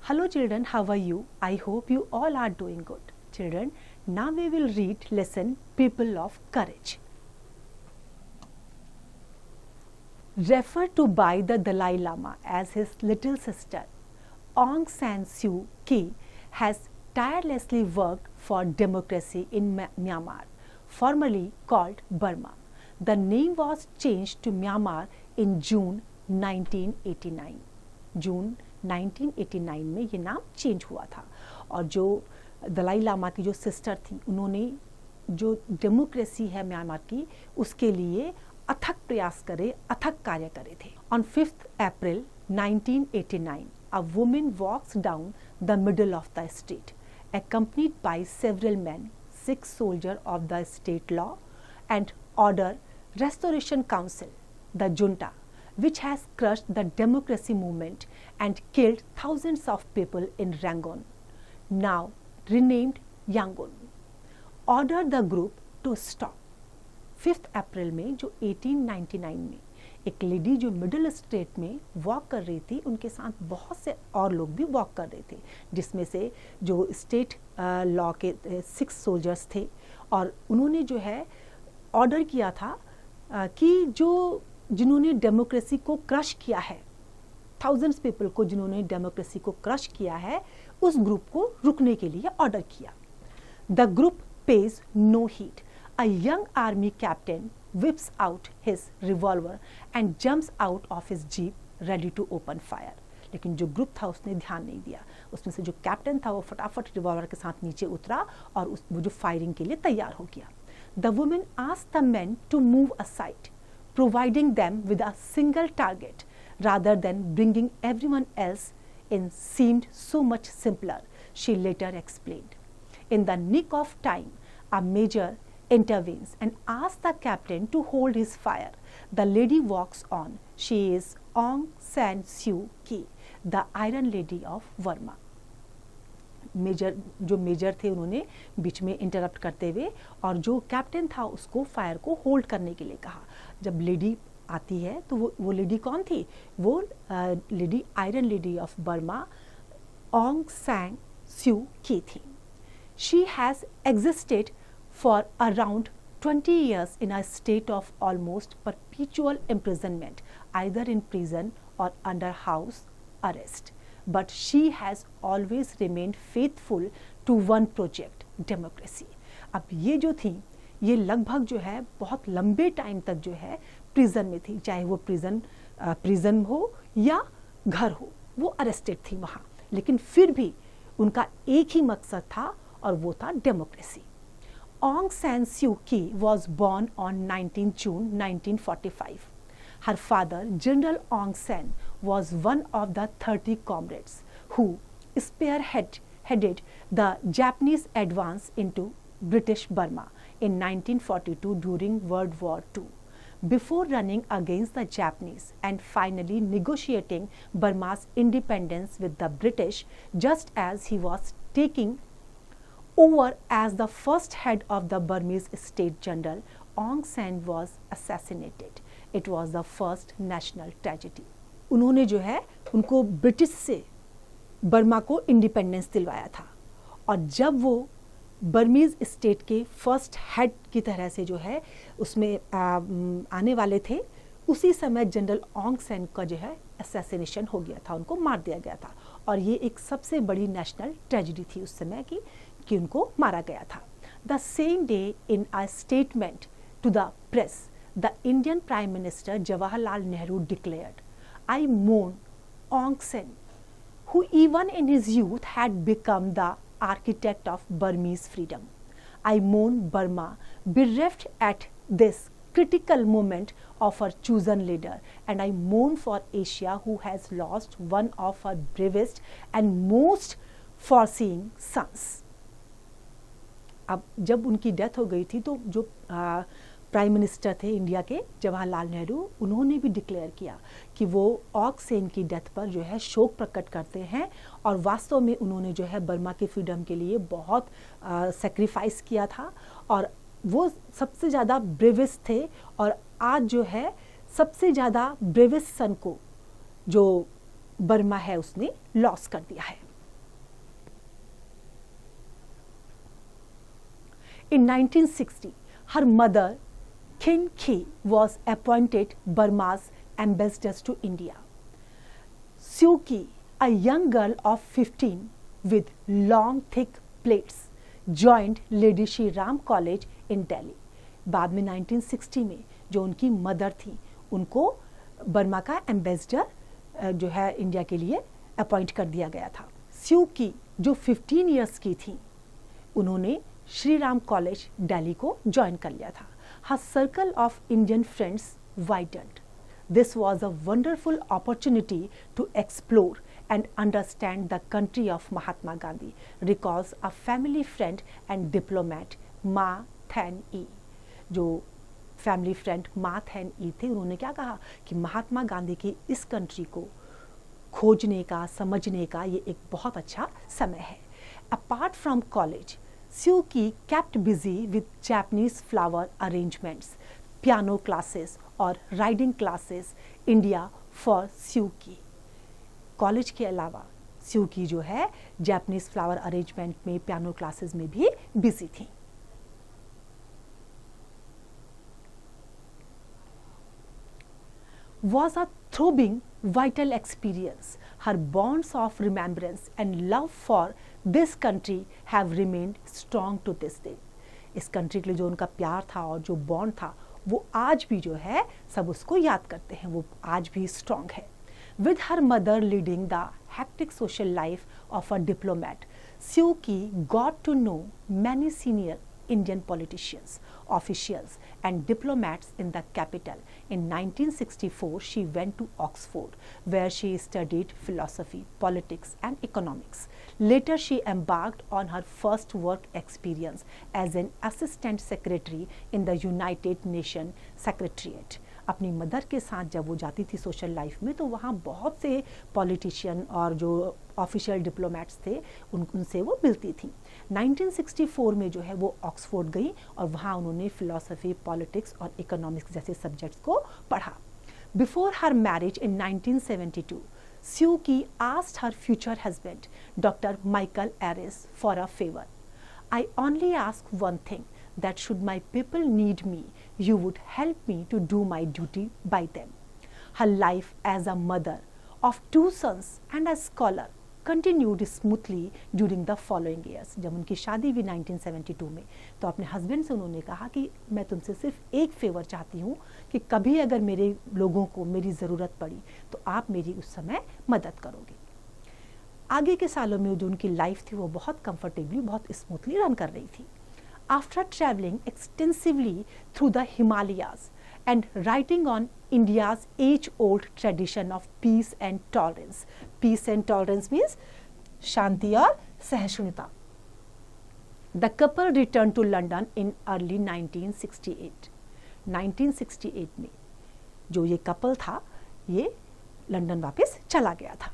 Hello children, how are you? I hope you all are doing good. Children, now we will read lesson People of Courage. Referred to by the Dalai Lama as his little sister, Aung San Suu Kyi has tirelessly worked for democracy in Myanmar, formerly called Burma. The name was changed to Myanmar in June 1989. जून 1989 में ये नाम change हुआ था और जो दलाई लामा की जो sister थी उन्होंने जो डेमोक्रेसी है म्यांमार की उसके लिए अथक प्रयास करे, अथक कार्य करे थे. On 5th April 1989, a woman walks down the middle of the street, accompanied by several men, 6 soldiers of the state law and order restoration council, the junta, which has crushed the democracy movement and killed thousands of people in Rangoon, now renamed Yangon, ordered the group to stop. 5th अप्रैल में जो 1899 में एक lady जो middle state में walk कर रही थी उनके साथ बहुत से और लोग भी वॉक कर रहे थे, जिसमें से जो स्टेट लॉ के 6 सोल्जर्स थे और उन्होंने जो है ऑर्डर किया था कि जिन्होंने डेमोक्रेसी को क्रश किया है, थाउजेंड्स पीपल को जिन्होंने डेमोक्रेसी को क्रश किया है उस ग्रुप को रुकने के लिए ऑर्डर किया. The group paid no heed. A young army captain whips out his revolver and jumps out of his jeep ready to open fire. लेकिन जो ग्रुप था उसने ध्यान नहीं दिया. उसमें से जो कैप्टन था वो फटाफट रिवॉल्वर के साथ नीचे उतरा और वो जो फायरिंग के लिए तैयार हो गया. The woman asked the men to move aside, providing them with a single target rather than bringing everyone else in seemed so much simpler, she later explained. In the nick of time, a major intervenes and asks the captain to hold his fire. The lady walks on. She is Aung San Suu Kyi, the Iron Lady of Burma. जो major थे उन्होंने बीच में interrupt करते हुए और जो captain था उसको फायर को होल्ड करने के लिए कहा. जब लेडी आती है तो वो लेडी कौन थी? वो lady iron lady of Burma Aung San Suu Kyi she. Has हैज़ एग्जिस्टेड for around 20 years in a state of almost perpetual imprisonment, either in prison or under house arrest. But she has always remained faithful to one project, democracy. अब ये जो थी ये लगभग जो है बहुत लंबे टाइम तक जो है प्रिजन में थी, चाहे वो प्रिजन हो या घर हो, वो अरेस्टेड थी वहाँ, लेकिन फिर भी उनका एक ही मकसद था और वो था democracy. Aung San Suu Kyi was born on 19 June 1945. Her father, General Aung San, was one of the 30 comrades who spearheaded the Japanese advance into British Burma in 1942 during World War II. Before running against the Japanese and finally negotiating Burma's independence with the British, just as he was taking over as the first head of the Burmese state general, Aung San was assassinated. It was the first national tragedy. उन्होंने जो है उनको British से Burma को independence दिलवाया था और जब वो बर्मीज स्टेट के फर्स्ट हेड की तरह से जो है उसमें आने वाले थे, उसी समय जनरल ओंग सैन का जो है असैसिनेशन हो गया था, उनको मार दिया गया था और ये एक सबसे बड़ी नेशनल ट्रेजेडी थी उस समय की कि उनको मारा गया था. The same day in a statement to the press the Indian prime minister Jawaharlal Nehru declared, I mourn Aung San who even in his youth had become the architect of Burmese freedom. I mourn Burma bereft at this critical moment of her chosen leader, and I mourn for Asia who has lost one of her bravest and most foreseeing sons. अब जब उनकी death हो गई थी तो जो prime minister थे India के जवाहरलाल नेहरू, उन्होंने भी डिक्लेयर किया कि वो ऑग सेन की डेथ पर जो है शोक प्रकट करते हैं और वास्तव में उन्होंने जो है बर्मा के फ्रीडम के लिए बहुत सेक्रीफाइस किया था और वो सबसे ज़्यादा ब्रेवेस्ट थे और आज जो है सबसे ज़्यादा ब्रेवेस्ट सन को जो बर्मा है उसने लॉस कर दिया है. In 1960, her mother, Khin Khi, was appointed Burma's ambassador to India. Suu Kyi, a young girl of 15 with long thick plaits, joined Lady Shri Ram College in Delhi. बाद में 1960 में जो उनकी मदर थी उनको बर्मा का एम्बेसडर जो है इंडिया के लिए अपॉइंट कर दिया गया था। स्यू की जो 15 इयर्स की थी उन्होंने श्री राम कॉलेज दिल्ली को ज्वाइन कर लिया था। Her circle of Indian friends widened. This was a wonderful opportunity to explore and understand the country of Mahatma Gandhi, recalls a family friend and diplomat Ma Than-ee. जो family friend मा थैन-ई थे उन्होंने क्या कहा कि महात्मा गांधी की इस कंट्री को खोजने का समझने का ये एक बहुत अच्छा समय है। अपार्ट फ्रॉम कॉलेज, स्यू की kept busy with Japanese flower arrangements, piano classes और राइडिंग क्लासेस इंडिया फॉर स्यू की। कॉलेज के अलावा स्यू की जो है जापानीज फ्लावर अरेंजमेंट में पियानो क्लासेस में भी बिजी थी। Was a throbbing, vital experience. Her bonds of remembrance and love for this country have remained strong to this day. इस कंट्री के लिए जो उनका प्यार था और जो बॉन्ड था वो आज भी जो है सब उसको याद करते हैं, वो आज भी स्ट्रॉन्ग है। With her mother leading the hectic social life of a diplomat, Suu Kyi got to know many senior Indian politicians, officials and diplomats in the capital. In 1964, she went to Oxford, where she studied philosophy, politics and economics. Later, she embarked on her first work experience as an assistant secretary in the United Nations Secretariat. अपनी mother के साथ जब वो जाती थी social life में तो वहाँ बहुत से पॉलिटिशियन और जो ऑफिशियल डिप्लोमेट्स थे उनसे वो मिलती थी। 1964 में जो है वो ऑक्सफोर्ड गई और वहाँ उन्होंने फिलॉसफी, पॉलिटिक्स और इकोनॉमिक्स जैसे सब्जेक्ट्स को पढ़ा। Before her marriage in 1972, Suu Kyi asked her future husband, Dr. Michael Aris, for a favor. I only ask one thing, that should my people need me, you would help me to do my duty by them. Her life as a mother of 2 sons and a scholar continued smoothly during the following years. जब उनकी शादी हुई 1972 में तो अपने husband से उन्होंने कहा कि मैं तुमसे सिर्फ एक फेवर चाहती हूँ कि कभी अगर मेरे लोगों को मेरी ज़रूरत पड़ी तो आप मेरी उस समय मदद करोगे। आगे के सालों में जो उनकी लाइफ थी वो बहुत कंफर्टेबली, बहुत स्मूथली रन कर रही थी। After traveling extensively through the Himalayas and writing on India's age-old tradition of peace and tolerance. Peace and tolerance means शांति और सहिष्णुता. The couple returned to London in early 1968. 1968 में जो ये कपल था ये लंदन वापस चला गया था।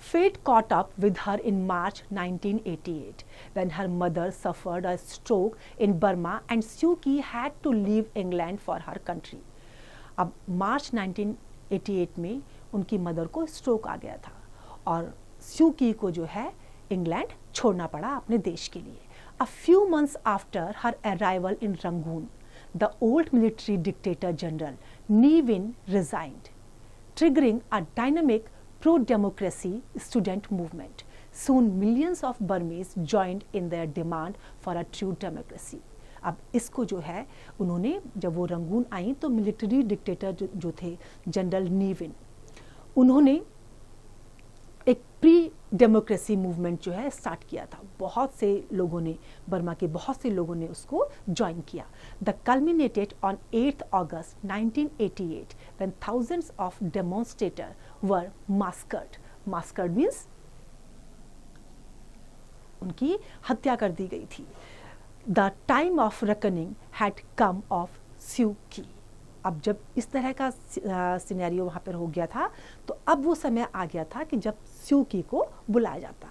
Fate caught up with her in March 1988 when her mother suffered a stroke in Burma and Suu Kyi had to leave England for her country. अब मार्च 1988 में उनकी मदर को स्ट्रोक आ गया था और स्यू की को जो है इंग्लैंड छोड़ना पड़ा अपने देश के लिए। A few months after her arrival in Rangoon, the old military dictator general Ne Win resigned, triggering a dynamic pro-democracy student movement. Soon millions of Burmese joined in their demand for a true democracy. अब इसको जो है उन्होंने जब वो Rangoon आई तो military dictator जो थे जनरल ने विन, उन्होंने एक प्री डेमोक्रेसी मूवमेंट जो है स्टार्ट किया था। बहुत से लोगों ने, बर्मा के बहुत से लोगों ने उसको ज्वाइन किया। The culminated on 8 August 1988 when thousands of demonstrators were massacred. Massacred means उनकी हत्या कर दी गई थी। The time of reckoning had come of Suu Kyi. अब जब इस तरह का सिनेरियो वहाँ पर हो गया था तो अब वो समय आ गया था कि जब स्यू की को बुलाया जाता।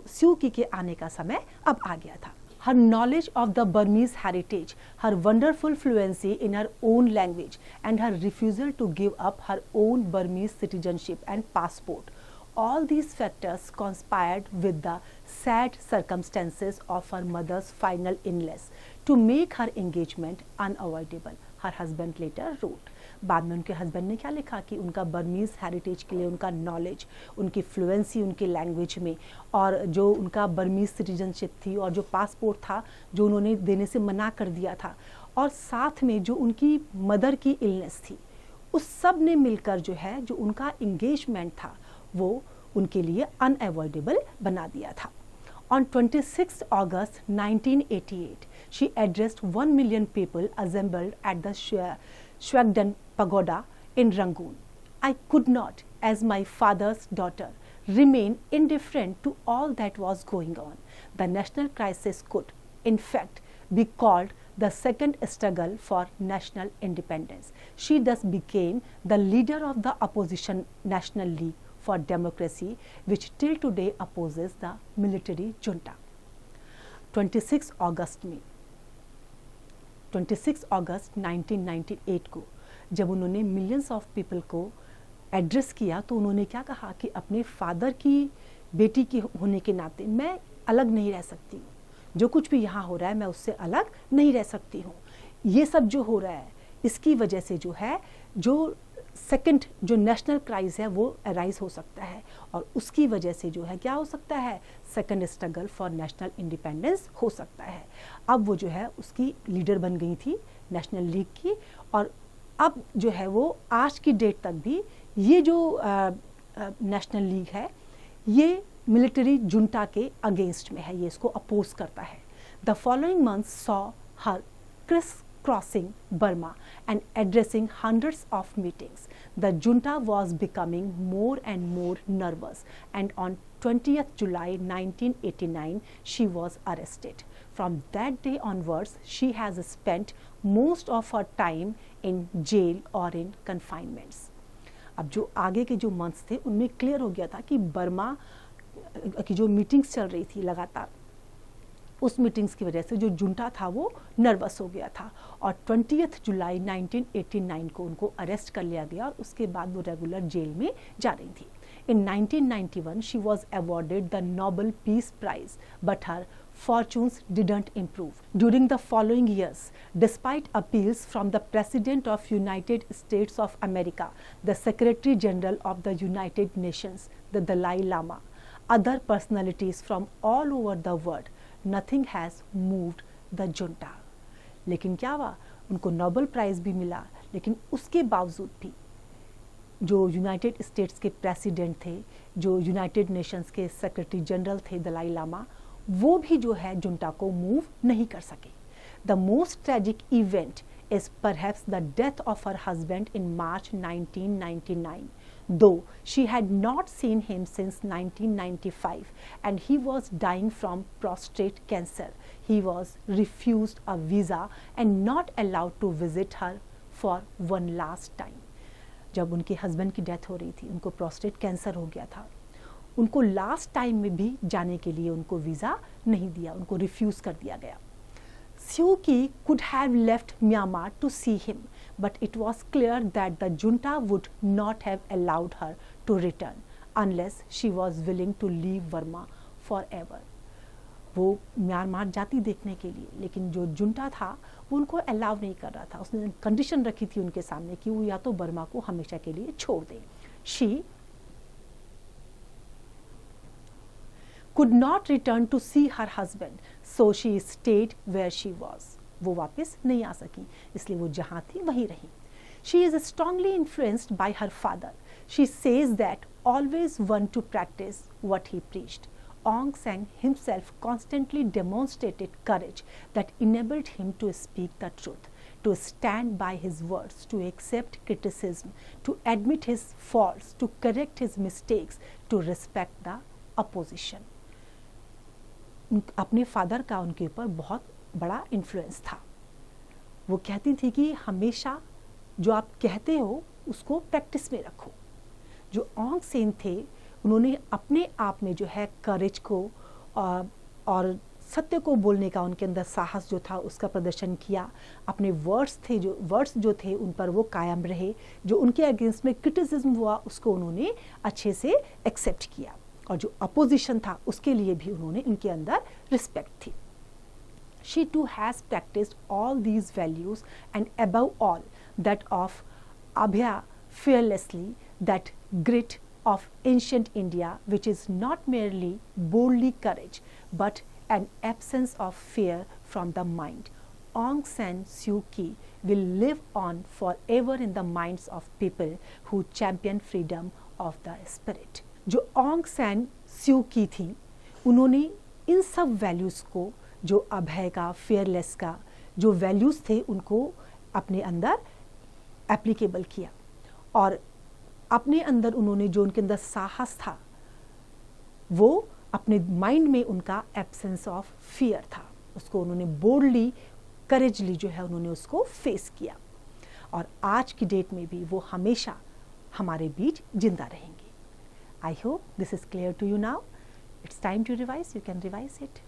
स्यू की के आने का समय अब आ गया था। Her knowledge of the Burmese heritage, her wonderful fluency in her own language and her refusal to give up her own Burmese citizenship and passport, All these factors conspired with the sad circumstances of her mother's final illness to make her engagement unavoidable, her husband later wrote. बाद में उनके husband ने क्या लिखा कि उनका Burmese heritage के लिए उनका नॉलेज, उनकी फ्लुएंसी उनके लैंग्वेज में, और जो उनका बर्मीज़ सिटीजनशिप थी और जो पासपोर्ट था जो उन्होंने देने से मना कर दिया था, और साथ में जो उनकी मदर की इलनेस थी, उस सब ने मिलकर जो है जो उनका इंगेजमेंट था वो उनके लिए अनअवॉइडेबल बना दिया था. On 26 August 1988, she addressed 1 million people assembled at the Shwagdan Pagoda in Rangoon. I could not, as my father's daughter, remain indifferent to all that was going on. The national crisis could, in fact, be called the second struggle for national independence. She thus became the leader of the opposition National League for Democracy, which till today opposes the military junta. 26 अगस्त 1998 को जब उन्होंने millions of people को address किया तो उन्होंने क्या कहा कि अपने फादर की बेटी की होने के नाते मैं अलग नहीं रह सकती हूँ, जो कुछ भी यहाँ हो रहा है मैं उससे अलग नहीं रह सकती हूँ. ये सब जो हो रहा है इसकी वजह से जो है जो सेकंड जो नेशनल क्राइस है वो अराइज हो सकता है, और उसकी वजह से जो है क्या हो सकता है, second struggle for national independence हो सकता है. अब वो जो है उसकी लीडर बन गई थी नेशनल लीग की, और अब जो है वो आज की डेट तक भी ये जो नेशनल लीग है ये मिलिट्री जुंटा के अगेंस्ट में है, ये इसको अपोज करता है. The following month saw her crossing Burma and addressing hundreds of meetings. The junta was becoming more and more nervous, and on 20th July 1989 she was arrested. From that day onwards she has spent most of her time in jail or in confinements. अब जो आगे के जो months थे उनमें clear हो गया था कि बर्मा की जो मीटिंग्स चल रही थी लगातार, उस मीटिंग्स की वजह से जो जुंटा था वो नर्वस हो गया था, और 20 जुलाई 1989 को उनको अरेस्ट कर लिया गया और उसके बाद वो रेगुलर जेल में जा रही थी. In 1991 she was awarded the Nobel Peace Prize, but her fortunes didn't improve. During the following years, despite appeals from the President of United States of America, the Secretary General of the United Nations, the Dalai Lama, other personalities from all over the world, nothing has moved the junta. लेकिन क्या हुआ, उनको Nobel prize भी मिला, लेकिन उसके बावजूद भी जो यूनाइटेड स्टेट्स के प्रेसिडेंट थे, जो यूनाइटेड नेशंस के सेक्रेटरी जनरल थे दलाई लामा, वो भी जो है जुंटा को मूव नहीं कर सके. The most tragic event is perhaps the death of her husband in March 1999. Though she had not seen him since 1995 and he was dying from prostate cancer, he was refused a visa and not allowed to visit her for one last time. जब उनके husband की death हो रही थी, उनको prostate cancer हो गया था, उनको लास्ट टाइम में भी जाने के लिए उनको वीज़ा नहीं दिया, उनको रिफ्यूज़ कर दिया गया. Suu Kyi could have left Myanmar to see him, but it was clear that the junta would not have allowed her to return unless she was willing to leave Burma forever. वो Myanmar जाती देखने के लिए, लेकिन जो junta था वो उनको अलाउ नहीं कर रहा था. उसने कंडीशन रखी थी उनके सामने कि वो या तो बर्मा को हमेशा के लिए छोड़ दें. She could not return to see her husband, so she stayed where she was. वो वापस नहीं आ सकी, इसलिए वो जहाँ थी वहीं रही. She is strongly influenced by her father. She says that always want to practice what he preached. Aung San himself constantly demonstrated courage that enabled him to speak the truth, to stand by his words, to accept criticism, to admit his faults, to correct his mistakes, to respect the opposition. अपने father का उनके ऊपर बहुत बड़ा influence था. वो कहती थी कि हमेशा जो आप कहते हो उसको प्रैक्टिस में रखो. जो ऑन्ग सेन थे उन्होंने अपने आप में जो है करेज को और सत्य को बोलने का उनके अंदर साहस जो था उसका प्रदर्शन किया, अपने वर्ड्स जो थे उन पर वो कायम रहे, जो उनके अगेंस्ट में क्रिटिसिज्म हुआ उसको उन्होंने अच्छे से एक्सेप्ट किया, और जो अपोजिशन था उसके लिए भी उन्होंने उनके अंदर रिस्पेक्ट थी। She too has practiced all these values, and above all that of Abhya fearlessly, that grit of ancient India, which is not merely boldly courage but an absence of fear from the mind. Aung San Suu Kyi will live on forever in the minds of people who champion freedom of the spirit. जो Aung San Suu Kyi थी, उन्होंने इन सब values को, जो अभय का, fearless का जो values थे, उनको अपने अंदर एप्लीकेबल किया, और अपने अंदर उन्होंने जो उनके अंदर साहस था वो अपने माइंड में उनका एब्सेंस ऑफ फियर था, उसको उन्होंने बोल्डली, करेजली जो है उन्होंने उसको फेस किया, और आज की डेट में भी वो हमेशा हमारे बीच जिंदा रहेंगे। I hope this is clear to you now. It's time to revise. You can revise it.